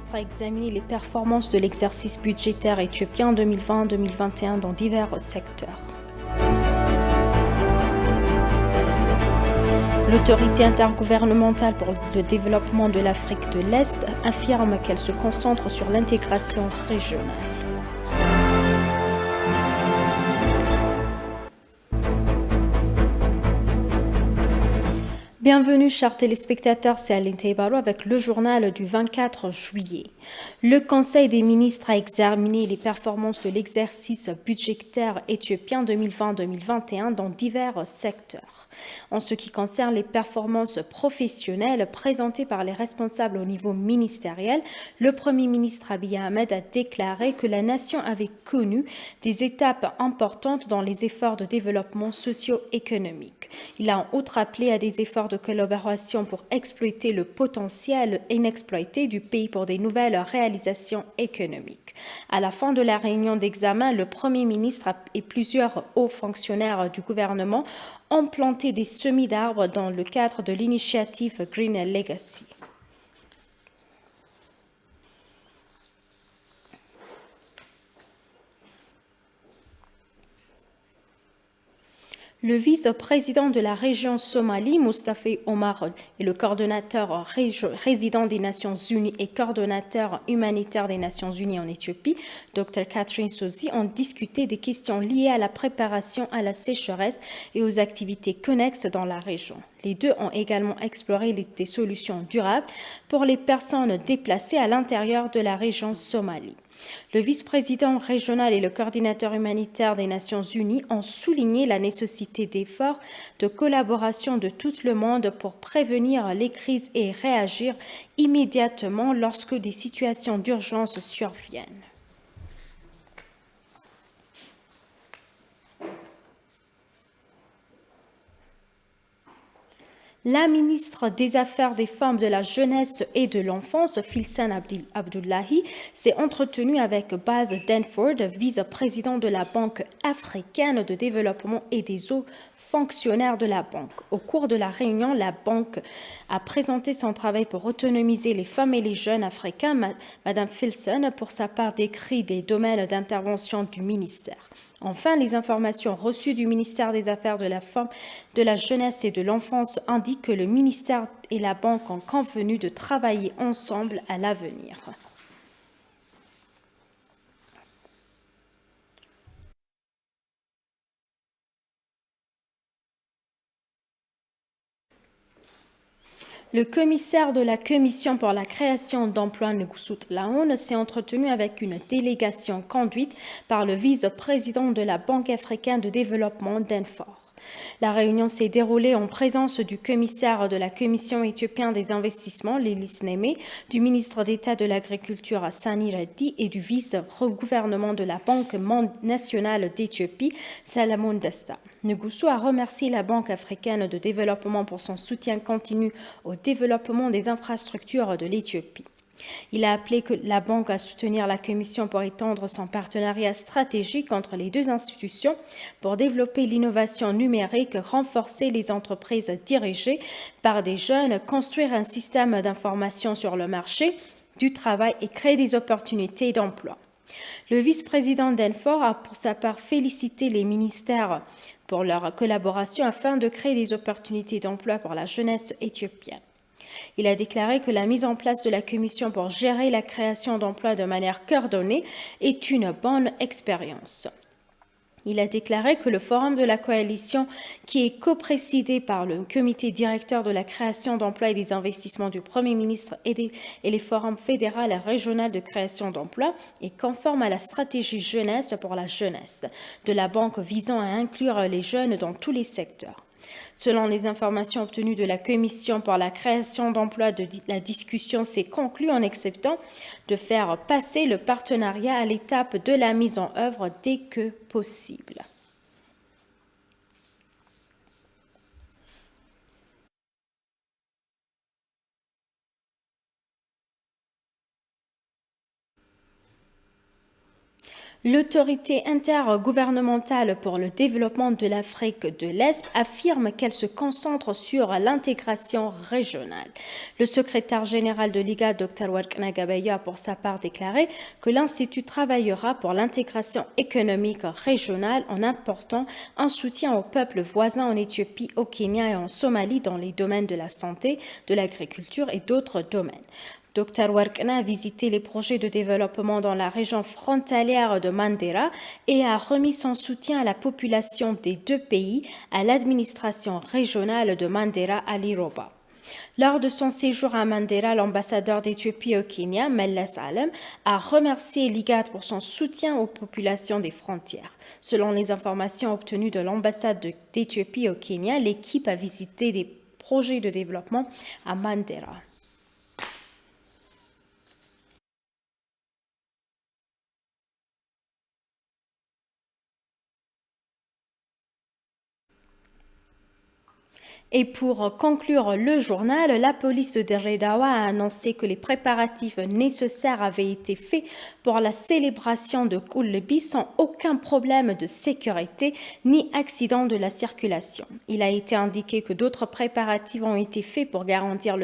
ministre a examiné les performances de l'exercice budgétaire éthiopien 2020-2021 dans divers secteurs. L'autorité intergouvernementale pour le développement de l'Afrique de l'Est affirme qu'elle se concentre sur l'intégration régionale. Bienvenue chers téléspectateurs, c'est Aline Taibaro avec le journal du 24 juillet. Le Conseil des ministres a examiné les performances de l'exercice budgétaire éthiopien 2020-2021 dans divers secteurs. En ce qui concerne les performances professionnelles présentées par les responsables au niveau ministériel, le Premier ministre Abiy Ahmed a déclaré que la nation avait connu des étapes importantes dans les efforts de développement socio-économique. Il a en outre appelé à des efforts de collaboration pour exploiter le potentiel inexploité du pays pour des nouvelles réalisations économiques. À la fin de la réunion d'examen, le Premier ministre et plusieurs hauts fonctionnaires du gouvernement ont planté des semis d'arbres dans le cadre de l'initiative Green Legacy. Le vice-président de la région Somalie, Mustafa Omar, et le coordonnateur résident des Nations Unies et coordonnateur humanitaire des Nations Unies en Éthiopie, Dr Catherine Sozi, ont discuté des questions liées à la préparation à la sécheresse et aux activités connexes dans la région. Les deux ont également exploré des solutions durables pour les personnes déplacées à l'intérieur de la région Somalie. Le vice-président régional et le coordinateur humanitaire des Nations Unies ont souligné la nécessité d'efforts de collaboration de tout le monde pour prévenir les crises et réagir immédiatement lorsque des situations d'urgence surviennent. La ministre des Affaires des femmes, de la jeunesse et de l'enfance, Filsan Abdullahi, s'est entretenue avec Baz Denford, vice-président de la Banque africaine de développement et des hauts fonctionnaires de la banque. Au cours de la réunion, la banque a présenté son travail pour autonomiser les femmes et les jeunes africains. Madame Filsan, pour sa part, décrit les domaines d'intervention du ministère. Enfin, les informations reçues du ministère des Affaires de la Femme, de la Jeunesse et de l'Enfance indiquent que le ministère et la Banque ont convenu de travailler ensemble à l'avenir. Le commissaire de la Commission pour la création d'emplois, Nguesut Laon, s'est entretenu avec une délégation conduite par le vice-président de la Banque africaine de développement, Denford. La réunion s'est déroulée en présence du commissaire de la Commission éthiopienne des investissements, Lilis Neme, du ministre d'État de l'Agriculture, Sani Reddy, et du vice-gouvernement de la Banque nationale d'Éthiopie, Salamon Desta. Nguesut a remercié la Banque africaine de développement pour son soutien continu au développement des infrastructures de l'Éthiopie. Il a appelé la Banque à soutenir la Commission pour étendre son partenariat stratégique entre les deux institutions pour développer l'innovation numérique, renforcer les entreprises dirigées par des jeunes, construire un système d'information sur le marché du travail et créer des opportunités d'emploi. Le vice-président Denford a pour sa part félicité les ministères pour leur collaboration afin de créer des opportunités d'emploi pour la jeunesse éthiopienne. Il a déclaré que la mise en place de la commission pour gérer la création d'emplois de manière coordonnée est une bonne expérience. Il a déclaré que le forum de la coalition, qui est coprésidé par le comité directeur de la création d'emplois et des investissements du Premier ministre et les forums fédéral et régional de création d'emplois, est conforme à la stratégie jeunesse pour la jeunesse de la Banque visant à inclure les jeunes dans tous les secteurs. Selon les informations obtenues de la Commission pour la création d'emplois, la discussion s'est conclue en acceptant de faire passer le partenariat à l'étape de la mise en œuvre dès que possible. L'autorité intergouvernementale pour le développement de l'Afrique de l'Est affirme qu'elle se concentre sur l'intégration régionale. Le secrétaire général de l'IGAD, Dr Warkna Gabaye, a pour sa part déclaré que l'Institut travaillera pour l'intégration économique régionale en apportant un soutien aux peuples voisins en Éthiopie, au Kenya et en Somalie dans les domaines de la santé, de l'agriculture et d'autres domaines. Dr Warkna a visité les projets de développement dans la région frontalière de Mandera et a remis son soutien à la population des deux pays à l'administration régionale de Mandera à Liroba. Lors de son séjour à Mandera, l'ambassadeur d'Éthiopie au Kenya, Mellas Alem, a remercié l'IGAD pour son soutien aux populations des frontières. Selon les informations obtenues de l'ambassade d'Éthiopie au Kenya, l'équipe a visité des projets de développement à Mandera. Et pour conclure le journal, la police de Redawa a annoncé que les préparatifs nécessaires avaient été faits pour la célébration de Koulebi sans aucun problème de sécurité ni accident de la circulation. Il a été indiqué que d'autres préparatifs ont été faits pour garantir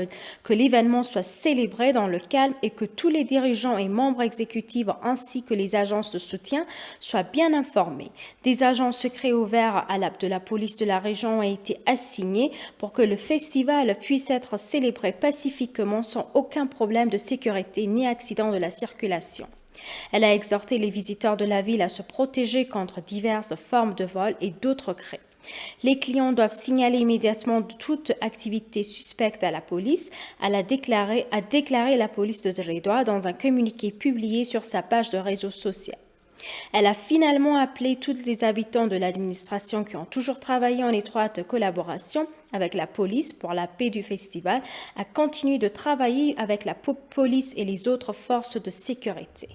que l'événement soit célébré dans le calme et que tous les dirigeants et membres exécutifs ainsi que les agences de soutien soient bien informés. Des agents secrets ouverts de la police de la région ont été assignés pour que le festival puisse être célébré pacifiquement sans aucun problème de sécurité ni accident de la circulation. Elle a exhorté les visiteurs de la ville à se protéger contre diverses formes de vol et d'autres crimes. Les clients doivent signaler immédiatement toute activité suspecte à la police, a déclaré la police de Redwa dans un communiqué publié sur sa page de réseau social. Elle a finalement appelé tous les habitants de l'administration qui ont toujours travaillé en étroite collaboration avec la police pour la paix du festival à continuer de travailler avec la police et les autres forces de sécurité.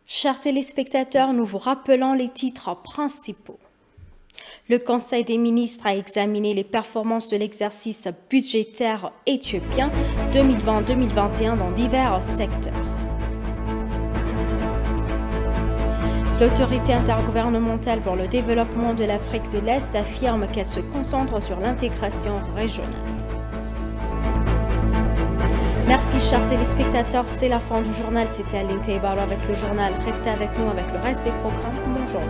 Chers téléspectateurs, nous vous rappelons les titres principaux. Le Conseil des ministres a examiné les performances de l'exercice budgétaire éthiopien 2020-2021 dans divers secteurs. L'autorité intergouvernementale pour le développement de l'Afrique de l'Est affirme qu'elle se concentre sur l'intégration régionale. Merci chers téléspectateurs, c'est la fin du journal. C'était Aline Taïbaro avec le journal. Restez avec nous avec le reste des programmes. Bonjour.